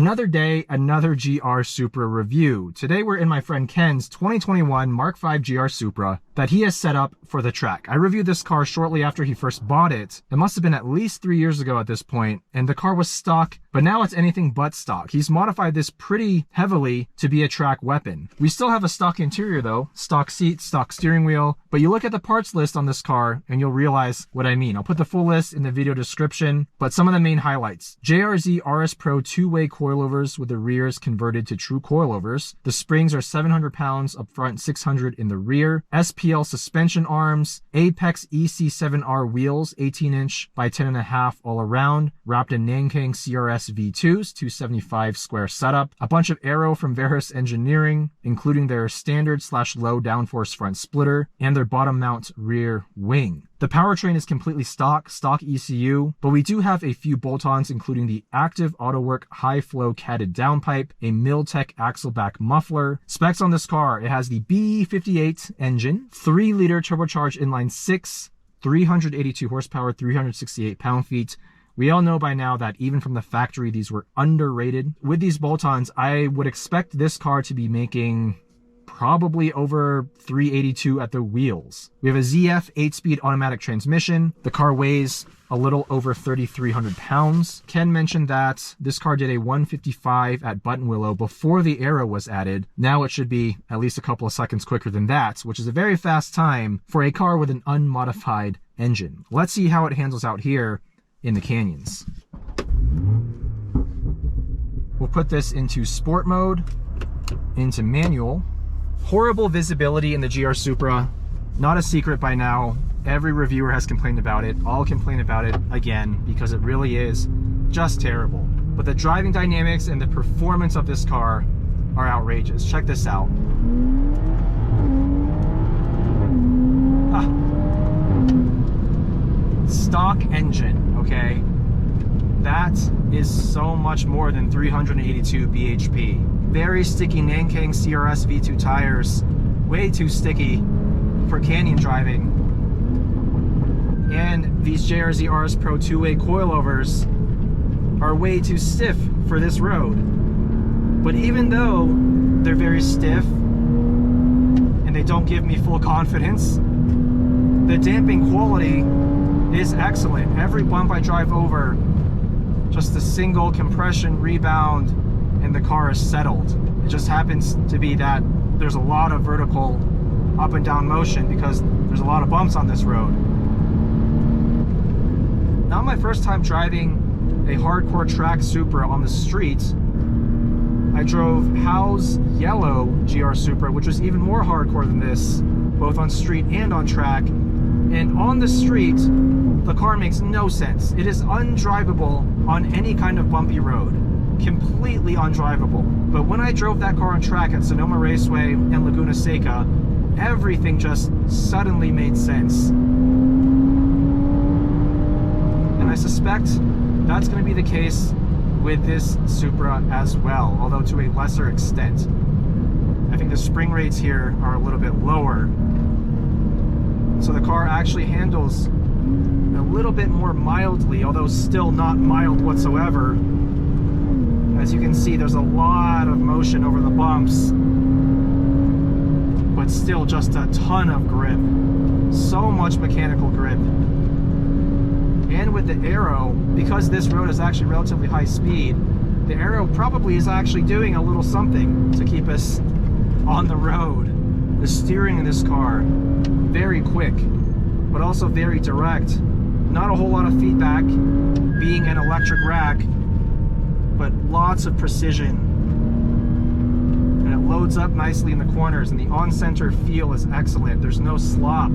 Another day, another GR Supra review. Today we're in my friend Ken's 2021 MK5 GR Supra that he has set up for the track. I reviewed this car shortly after he first bought it. It must have been at least 3 years ago at this point, and the car was stock, but now it's anything but stock. He's modified this pretty heavily to be a track weapon. We still have a stock interior though, stock seats, stock steering wheel, but you look at the parts list on this car and you'll realize what I mean. I'll put the full list in the video description, but some of the main highlights. JRZ RS Pro two-way coilovers with the rears converted to true coilovers. The springs are 700 pounds up front, 600 in the rear. SPL suspension arms. Apex EC7R wheels, 18-inch by 10.5 all around, wrapped in Nankang CR-S V2s, 275 square setup. A bunch of aero from Verus Engineering, including their standard/low downforce front splitter and their bottom mount rear wing. The powertrain is completely stock ECU, but we do have a few bolt-ons, including the active AutoWork high-flow catted downpipe, a Miltech axle back muffler. Specs on this car: it has the B58 engine, 3-liter turbocharged inline-6, 382 horsepower, 368 pound-feet. We all know by now that even from the factory, these were underrated. With these bolt-ons, I would expect this car to be making probably over 382 at the wheels. We have a ZF 8-speed automatic transmission. The car weighs a little over 3,300 pounds. Ken mentioned that this car did a 155 at Buttonwillow before the aero was added. Now it should be at least a couple of seconds quicker than that, which is a very fast time for a car with an unmodified engine. Let's see how it handles out here in the canyons. We'll put this into sport mode, into manual. Horrible visibility in the GR Supra. Not a secret by now. Every reviewer has complained about it. I'll complain about it again because it really is just terrible. But the driving dynamics and the performance of this car are outrageous. Check this out. Stock engine, okay? That is so much more than 382 bhp. Very sticky Nankang CR-S V2 tires, way too sticky for canyon driving. And these JRZ RS Pro two-way coilovers are way too stiff for this road. But even though they're very stiff and they don't give me full confidence, the damping quality is excellent. Every bump I drive over, just a single compression rebound and the car is settled. It just happens to be that there's a lot of vertical up and down motion because there's a lot of bumps on this road. Not my first time driving a hardcore track Supra on the street. I drove Howe's yellow GR Supra, which was even more hardcore than this, both on street and on track. And on the street, the car makes no sense. It is undrivable on any kind of bumpy road. Completely undrivable. But when I drove that car on track at Sonoma Raceway and Laguna Seca, everything just suddenly made sense. And I suspect that's going to be the case with this Supra as well, although to a lesser extent. I think the spring rates here are a little bit lower, so the car actually handles a little bit more mildly, although still not mild whatsoever. As you can see, there's a lot of motion over the bumps, but still just a ton of grip. So much mechanical grip. And with the aero, because this road is actually relatively high speed, the aero probably is actually doing a little something to keep us on the road. The steering in this car, very quick, but also very direct. Not a whole lot of feedback, being an electric rack, but lots of precision. And it loads up nicely in the corners, and the on-center feel is excellent. There's no slop,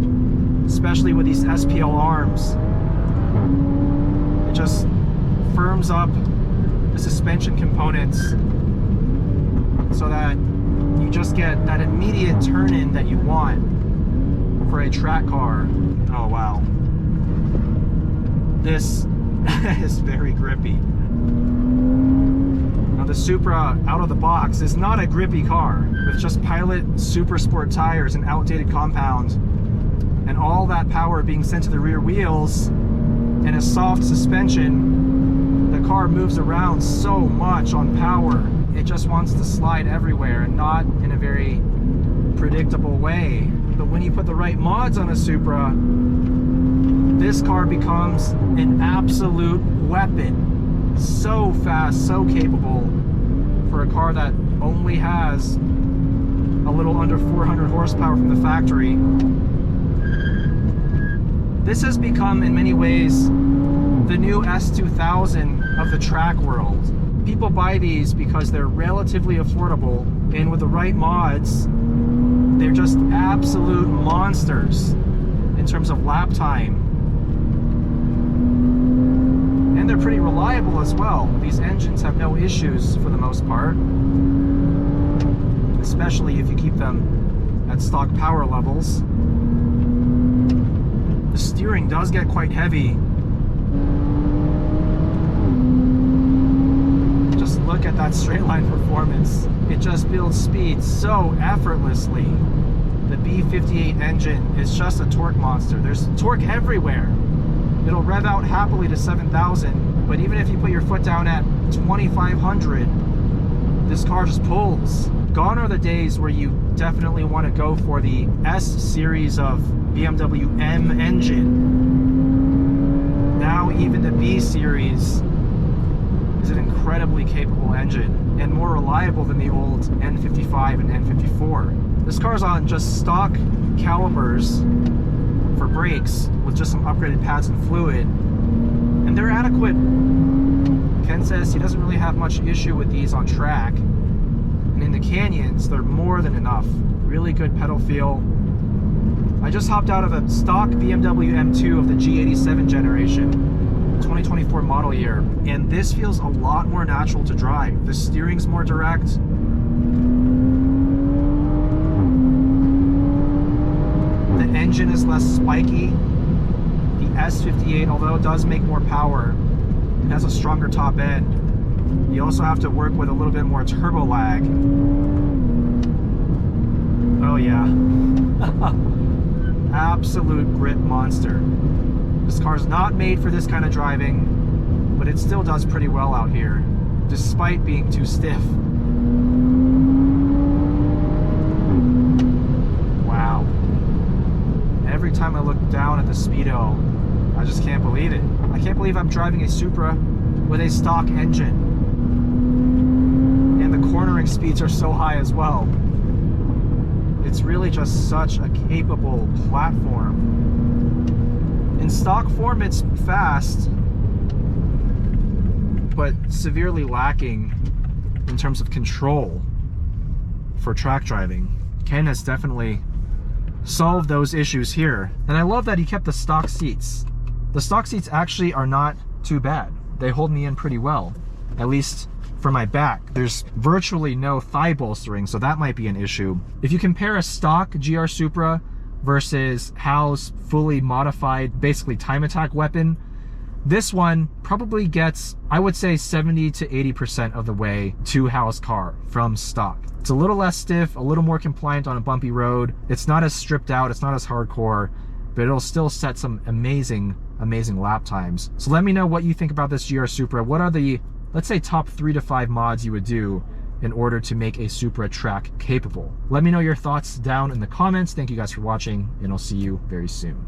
especially with these SPL arms. It just firms up the suspension components so that you just get that immediate turn-in that you want for a track car. Oh wow. This is very grippy. Now the Supra out of the box is not a grippy car. With just Pilot Super Sport tires and outdated compound and all that power being sent to the rear wheels and a soft suspension, the car moves around so much on power. It just wants to slide everywhere and not in a very predictable way. But when you put the right mods on a Supra, this car becomes an absolute weapon. So fast, so capable for a car that only has a little under 400 horsepower from the factory. This has become, in many ways, the new S2000 of the track world. People buy these because they're relatively affordable, and with the right mods, they're just absolute monsters in terms of lap time. And they're pretty reliable as well. These engines have no issues for the most part, especially if you keep them at stock power levels. The steering does get quite heavy. Just look at that straight line performance. It just builds speed so effortlessly. The B58 engine is just a torque monster. There's torque everywhere. It'll rev out happily to 7,000, but even if you put your foot down at 2,500, this car just pulls. Gone are the days where you definitely want to go for the S series of BMW M engine. Now even the B series is an incredibly capable engine and more reliable than the old N55 and N54. This car's on just stock calipers for brakes with just some upgraded pads and fluid, and they're adequate. Ken says he doesn't really have much issue with these on track, and in the canyons they're more than enough. Really good pedal feel. I just hopped out of a stock BMW M2 of the G87 generation, 2024 model year, and this feels a lot more natural to drive. The steering's more direct. The engine is less spiky. The S58, although it does make more power, it has a stronger top end. You also have to work with a little bit more turbo lag. Oh yeah. Absolute grip monster. This car's not made for this kind of driving, but it still does pretty well out here, despite being too stiff. Wow. Every time I look down at the speedo, I just can't believe it. I can't believe I'm driving a Supra with a stock engine. And the cornering speeds are so high as well. It's really just such a capable platform. In stock form, it's fast, but severely lacking in terms of control for track driving. Ken has definitely solved those issues here. And I love that he kept the stock seats. The stock seats actually are not too bad. They hold me in pretty well, at least for my back. There's virtually no thigh bolstering, so that might be an issue. If you compare a stock GR Supra versus Hal's fully modified, basically time attack weapon, this one probably gets, I would say, 70 to 80% of the way to Hal's car from stock. It's a little less stiff, a little more compliant on a bumpy road. It's not as stripped out, it's not as hardcore, but it'll still set some amazing lap times. So let me know what you think about this GR Supra. What are the, let's say, top 3 to 5 mods you would do in order to make a Supra track capable? Let me know your thoughts down in the comments. Thank you guys for watching, and I'll see you very soon.